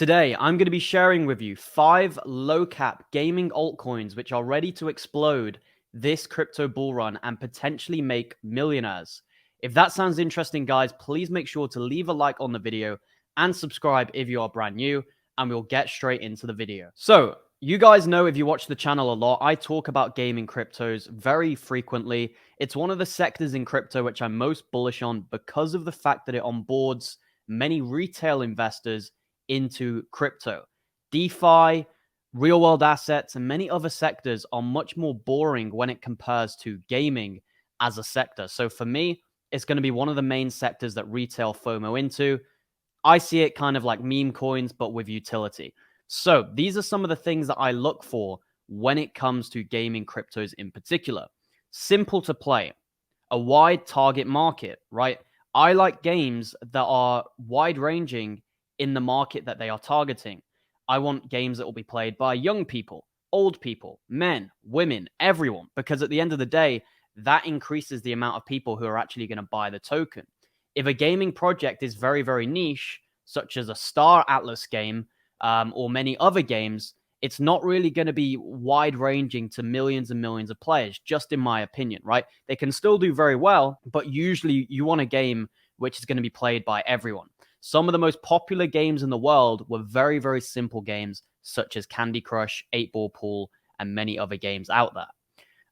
Today, I'm going to be sharing with you 5 low-cap gaming altcoins which are ready to explode this crypto bull run and potentially make millionaires. If that sounds interesting, guys, please make sure to leave a like on the video and subscribe if you are brand new, and we'll get straight into the video. So, you guys know, if you watch the channel a lot, I talk about gaming cryptos very frequently. It's one of the sectors in crypto which I'm most bullish on because of the fact that it onboards many retail investors into crypto. DeFi, real world assets, and many other sectors are much more boring when it compares to gaming as a sector. So for me, it's going to be one of the main sectors that retail FOMO into. I see it kind of like meme coins, but with utility. So these are some of the things that I look for when it comes to gaming cryptos in particular. Simple to play, a wide target market, right? I like games that are wide ranging in the market that they are targeting. I want games that will be played by young people, old people, men, women, everyone, because at the end of the day, that increases the amount of people who are actually going to buy the token. If a gaming project is very, very niche, such as a Star Atlas game or many other games, it's not really going to be wide ranging to millions and millions of players, just in my opinion, right? They can still do very well, but usually you want a game which is going to be played by everyone. Some of the most popular games in the world were very, very simple games, such as Candy Crush, 8-Ball Pool, and many other games out there.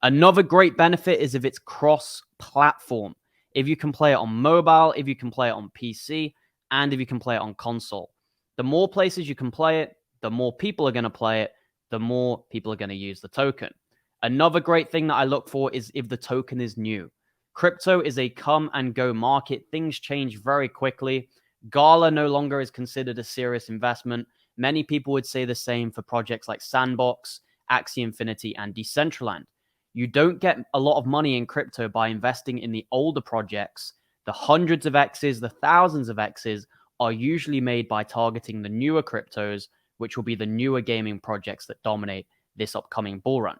Another great benefit is if it's cross-platform. If you can play it on mobile, if you can play it on PC, and if you can play it on console. The more places you can play it, the more people are going to play it, the more people are going to use the token. Another great thing that I look for is if the token is new. Crypto is a come and go market. Things change very quickly. Gala no longer is considered a serious investment. Many people would say the same for projects like Sandbox, Axie Infinity, and Decentraland. You don't get a lot of money in crypto by investing in the older projects. The hundreds of X's, the thousands of X's are usually made by targeting the newer cryptos, which will be the newer gaming projects that dominate this upcoming bull run.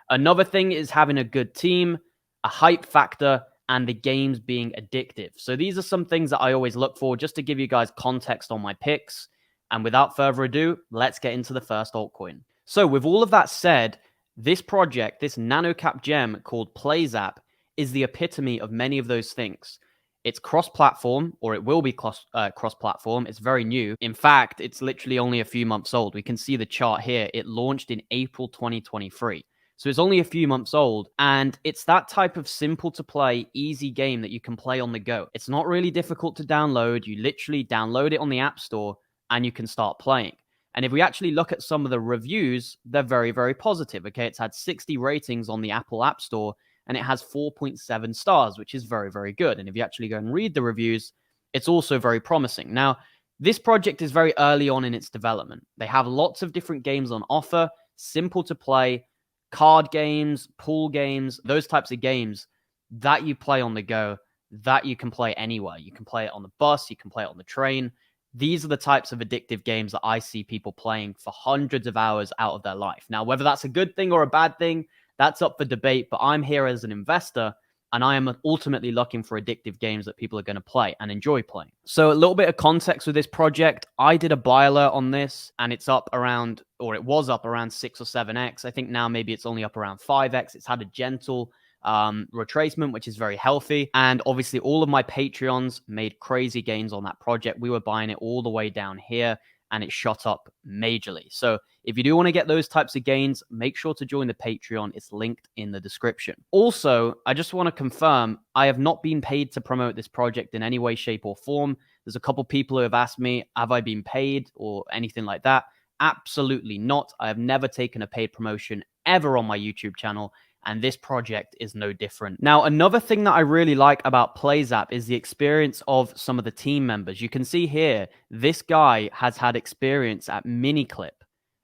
Another thing is having a good team, a hype factor, and the games being addictive. So these are some things that I always look for, just to give you guys context on my picks. And without further ado, let's get into the first altcoin. So with all of that said, this project, this nano-cap gem called PlayZap, is the epitome of many of those things. It's cross-platform, or it will be cross-platform. It's very new. In fact, it's literally only a few months old. We can see the chart here. It launched in April 2023. So it's only a few months old, and it's that type of simple to play, easy game that you can play on the go. It's not really difficult to download. You literally download it on the App Store and you can start playing. And if we actually look at some of the reviews, they're very, very positive. Okay, it's had 60 ratings on the Apple App Store, and it has 4.7 stars, which is very, very good. And if you actually go and read the reviews, it's also very promising. Now, this project is very early on in its development. They have lots of different games on offer, simple to play, card games, pool games, those types of games that you play on the go, that you can play anywhere. You can play it on the bus, you can play it on the train. These are the types of addictive games that I see people playing for hundreds of hours out of their life. Now, whether that's a good thing or a bad thing, that's up for debate, but I'm here as an investor, and I am ultimately looking for addictive games that people are going to play and enjoy playing. So a little bit of context with this project. I did a buy alert on this, and it's up around, or it was up around 6 or 7x. I think now maybe it's only up around 5x. It's had a gentle retracement, which is very healthy. And obviously all of my Patreons made crazy gains on that project. We were buying it all the way down here, and it shot up majorly. So if you do want to get those types of gains, make sure to join the Patreon. It's linked in the description. Also, I just want to confirm, I have not been paid to promote this project in any way, shape, or form. There's a couple people who have asked me, have I been paid or anything like that? Absolutely not. I have never taken a paid promotion ever on my YouTube channel, and this project is no different. Now, another thing that I really like about PlayZap is the experience of some of the team members. You can see here, this guy has had experience at Miniclip.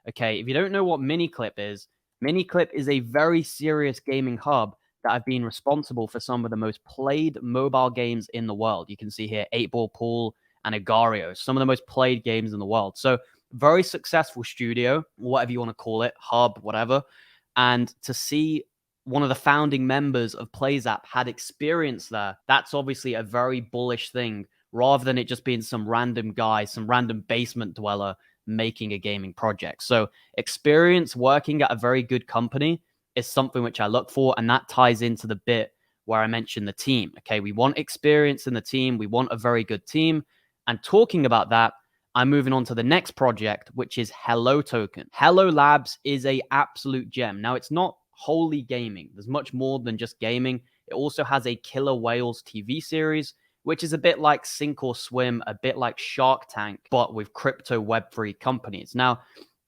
Okay, if you don't know what Miniclip is a very serious gaming hub that have been responsible for some of the most played mobile games in the world. You can see here 8-Ball Pool and Agario, some of the most played games in the world. So very successful studio, whatever you want to call it, hub, whatever. And to see one of the founding members of PlayZap had experience there, that's obviously a very bullish thing, rather than it just being some random guy, some random basement dweller making a gaming project. So experience working at a very good company is something which I look for, and that ties into the bit where I mentioned the team. Okay, we want experience in the team. We want a very good team. And talking about that, I'm moving on to the next project, which is Hello Token. Hello Labs is a absolute gem. Now, it's not wholly gaming. There's much more than just gaming. It also has a Killer Whales TV series, which is a bit like Sink or Swim, a bit like Shark Tank, but with crypto Web3 companies. Now,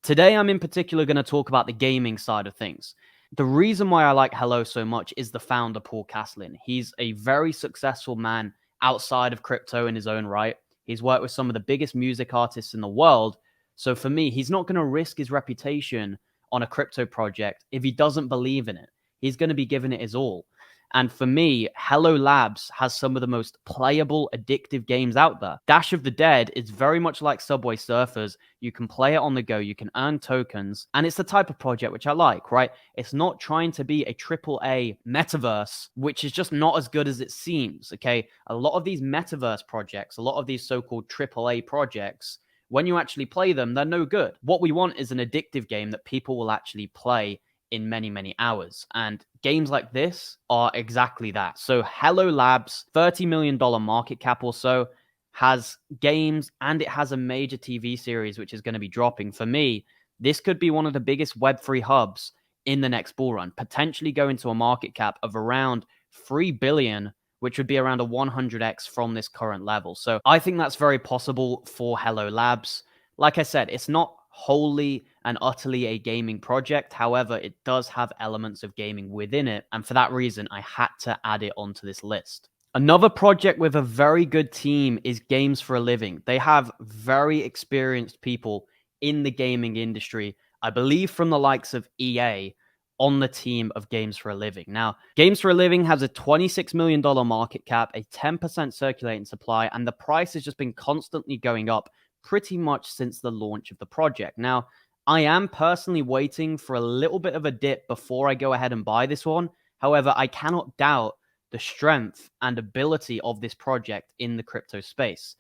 today I'm in particular going to talk about the gaming side of things. The reason why I like Hello so much is the founder, Paul Caslin. He's a very successful man outside of crypto in his own right. He's worked with some of the biggest music artists in the world. So for me, he's not going to risk his reputation on a crypto project if he doesn't believe in it. He's going to be giving it his all. And for me, Hello Labs has some of the most playable, addictive games out there. Dash of the Dead is very much like Subway Surfers. You can play it on the go, you can earn tokens, and it's the type of project which I like, right? It's not trying to be a AAA metaverse, which is just not as good as it seems, okay? A lot of these metaverse projects, a lot of these so-called AAA projects, when you actually play them, they're no good. What we want is an addictive game that people will actually play in many, many hours. And games like this are exactly that. So Hello Labs, $30 million market cap or so, has games and it has a major TV series which is going to be dropping. For me, this could be one of the biggest Web3 hubs in the next bull run, potentially go into a market cap of around 3 billion, which would be around a 100x from this current level. So I think that's very possible for Hello Labs. Like I said, it's not wholly and utterly a gaming project. However, it does have elements of gaming within it. And for that reason, I had to add it onto this list. Another project with a very good team is Games for a Living. They have very experienced people in the gaming industry, I believe from the likes of EA, on the team of Games for a Living. Now, Games for a Living has a $26 million market cap, a 10% circulating supply, and the price has just been constantly going up pretty much since the launch of the project. Now, I am personally waiting for a little bit of a dip before I go ahead and buy this one. However, I cannot doubt the strength and ability of this project in the crypto space.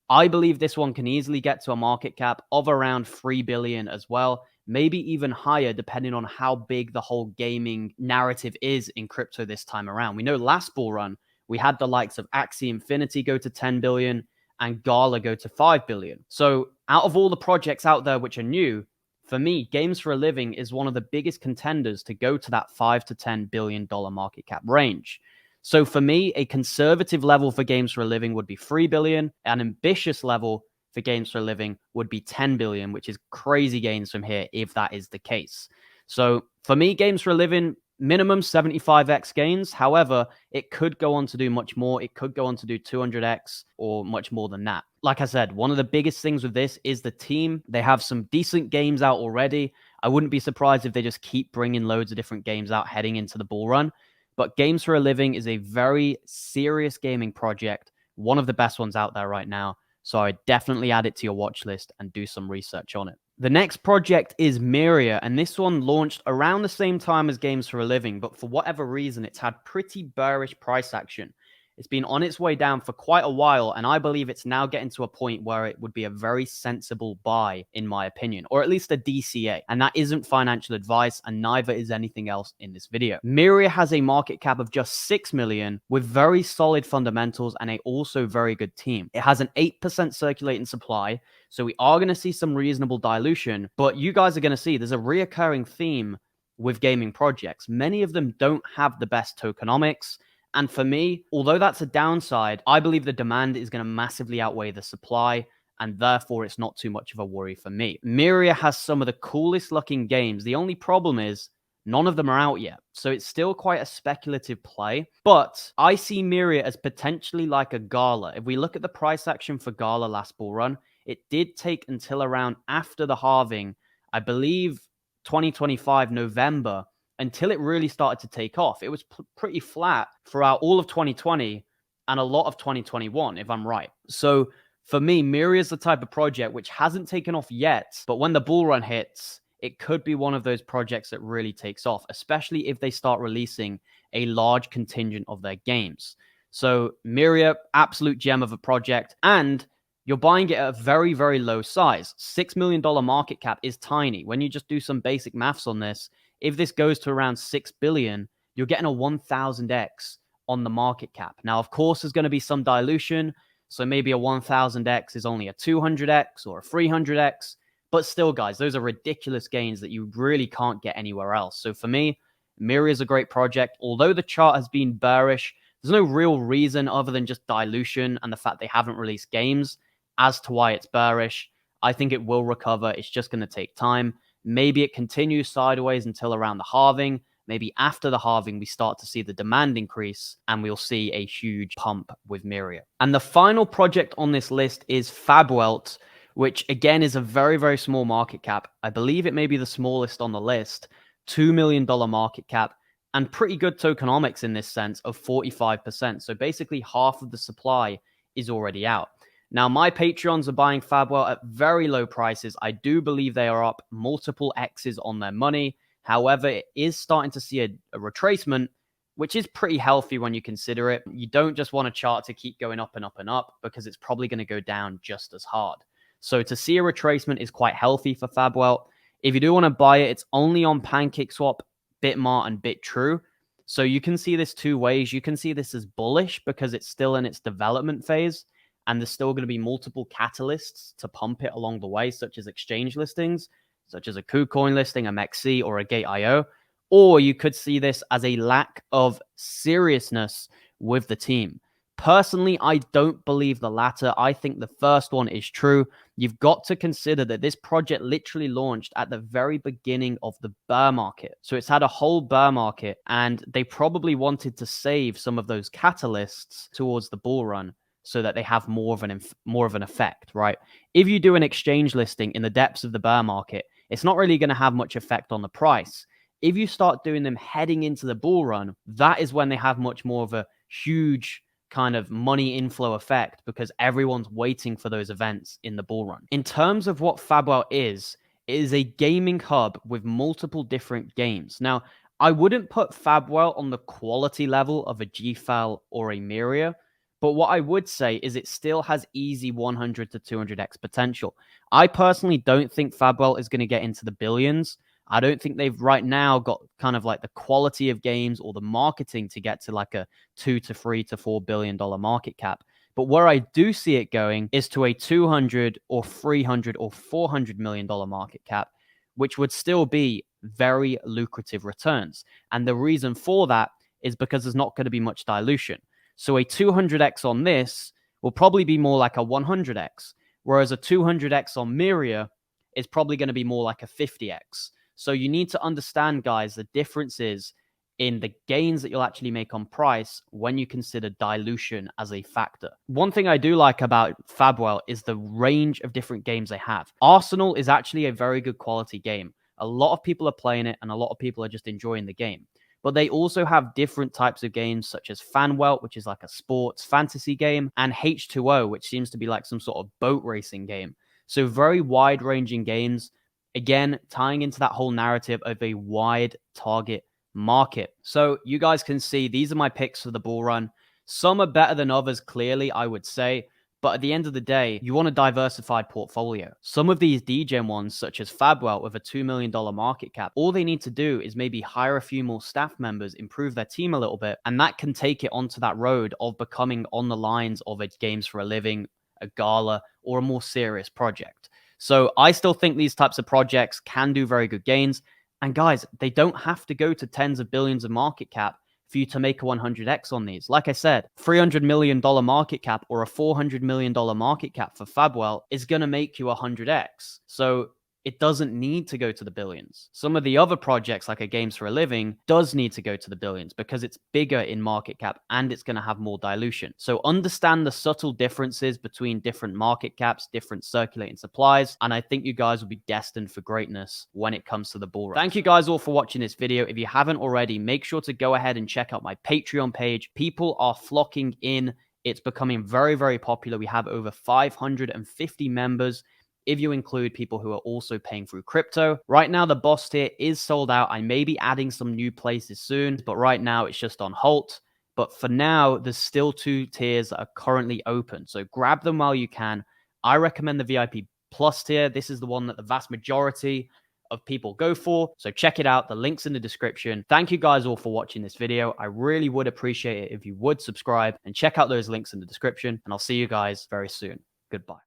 I believe this one can easily get to a market cap of around 3 billion as well, maybe even higher depending on how big the whole gaming narrative is in crypto this time around. We know last bull run, we had the likes of Axie Infinity go to 10 billion and Gala go to 5 billion. So out of all the projects out there which are new, for me, Games for a Living is one of the biggest contenders to go to that $5 to $10 billion market cap range. So for me, a conservative level for Games for a Living would be 3 billion. An ambitious level for Games for a Living would be 10 billion, which is crazy gains from here if that is the case. So for me, Games for a Living, minimum 75x gains. However, it could go on to do much more. It could go on to do 200x or much more than that. Like I said, one of the biggest things with this is the team. They have some decent games out already. I wouldn't be surprised if they just keep bringing loads of different games out heading into the bull run. But Games for a Living is a very serious gaming project, one of the best ones out there right now. So I definitely add it to your watch list and do some research on it. The next project is Myria, and this one launched around the same time as Games for a Living, but for whatever reason, it's had pretty bearish price action. It's been on its way down for quite a while, and I believe it's now getting to a point where it would be a very sensible buy, in my opinion, or at least a DCA. And that isn't financial advice, and neither is anything else in this video. Myria has a market cap of just 6 million with very solid fundamentals and a also very good team. It has an 8% circulating supply, so we are going to see some reasonable dilution, but you guys are going to see there's a reoccurring theme with gaming projects. Many of them don't have the best tokenomics. And for me, although that's a downside, I believe the demand is going to massively outweigh the supply, and therefore it's not too much of a worry for me. Myria has some of the coolest looking games. The only problem is none of them are out yet. So it's still quite a speculative play, but I see Myria as potentially like a Gala. If we look at the price action for Gala last bull run, it did take until around after the halving, I believe 2025 November, until it really started to take off. It was pretty flat throughout all of 2020 and a lot of 2021, if I'm right. So for me, Myria is the type of project which hasn't taken off yet, but when the bull run hits, it could be one of those projects that really takes off, especially if they start releasing a large contingent of their games. So Myria, absolute gem of a project. And you're buying it at a very, very low size. $6 million market cap is tiny. When you just do some basic maths on this, if this goes to around 6 billion, you're getting a 1000x on the market cap. Now, of course, there's going to be some dilution. So maybe a 1000x is only a 200x or a 300x. But still, guys, those are ridiculous gains that you really can't get anywhere else. So for me, Myria is a great project. Although the chart has been bearish, there's no real reason other than just dilution and the fact they haven't released games as to why it's bearish. I think it will recover. It's just going to take time. Maybe it continues sideways until around the halving. Maybe after the halving, we start to see the demand increase and we'll see a huge pump with Myria. And the final project on this list is Fabwelt, which again is a very, very small market cap. I believe it may be the smallest on the list, $2 million market cap, and pretty good tokenomics in this sense of 45%. So basically half of the supply is already out. Now, my Patreons are buying Fabwelt at very low prices. I do believe they are up multiple X's on their money. However, it is starting to see a retracement, which is pretty healthy when you consider it. You don't just want a chart to keep going up and up and up because it's probably going to go down just as hard. So to see a retracement is quite healthy for Fabwelt. If you do want to buy it, it's only on PancakeSwap, Bitmart, and BitTrue. So you can see this two ways. You can see this as bullish because it's still in its development phase and there's still going to be multiple catalysts to pump it along the way, such as exchange listings, such as a KuCoin listing, a MEXC, or a Gate.io. Or you could see this as a lack of seriousness with the team. Personally, I don't believe the latter. I think the first one is true. You've got to consider that this project literally launched at the very beginning of the bear market. So it's had a whole bear market, and they probably wanted to save some of those catalysts towards the bull run so that they have more of an effect, right? If you do an exchange listing in the depths of the bear market, it's not really going to have much effect on the price. If you start doing them heading into the bull run, that is when they have much more of a huge kind of money inflow effect because everyone's waiting for those events in the bull run. In terms of what Fabwelt is, it is a gaming hub with multiple different games. Now, I wouldn't put Fabwelt on the quality level of a GFAL or a Myria, but what I would say is it still has easy 100 to 200x potential. I personally don't think Fabwelt is going to get into the billions. I don't think they've right now got kind of like the quality of games or the marketing to get to like a $2 to $3 to $4 billion market cap. But where I do see it going is to a 200 or 300 or $400 million market cap, which would still be very lucrative returns. And the reason for that is because there's not going to be much dilution. So a 200x on this will probably be more like a 100x, whereas a 200x on Myria is probably going to be more like a 50x. So you need to understand, guys, the differences in the gains that you'll actually make on price when you consider dilution as a factor. One thing I do like about Fabwelt is the range of different games they have. Arsenal is actually a very good quality game. A lot of people are playing it and a lot of people are just enjoying the game. But they also have different types of games such as Fanwelt, which is like a sports fantasy game, and H2O, which seems to be like some sort of boat racing game. So very wide-ranging games. Again, tying into that whole narrative of a wide target market. So you guys can see these are my picks for the bull run. Some are better than others, clearly, I would say. But at the end of the day, you want a diversified portfolio. Some of these degen ones, such as Fabwelt with a $2 million market cap, all they need to do is maybe hire a few more staff members, improve their team a little bit, and that can take it onto that road of becoming on the lines of a games for a living, a gala, or a more serious project. So I still think these types of projects can do very good gains. And guys, they don't have to go to tens of billions of market cap for you to make a 100x on these. Like I said, $300 million market cap or a $400 million market cap for Fabwelt is going to make you 100x. So it doesn't need to go to the billions. Some of the other projects, like a Games for a Living, does need to go to the billions because it's bigger in market cap and it's going to have more dilution. So understand the subtle differences between different market caps, different circulating supplies, and I think you guys will be destined for greatness when it comes to the bull run. Thank you guys all for watching this video. If you haven't already, make sure to go ahead and check out my Patreon page. People are flocking in. It's becoming very, very popular. We have over 550 members. If you include people who are also paying through crypto. Right now, the boss tier is sold out. I may be adding some new places soon, but right now it's just on halt. But for now, there's still 2 tiers that are currently open. So grab them while you can. I recommend the VIP Plus tier. This is the one that the vast majority of people go for. So check it out. The link's in the description. Thank you guys all for watching this video. I really would appreciate it if you would subscribe and check out those links in the description. And I'll see you guys very soon. Goodbye.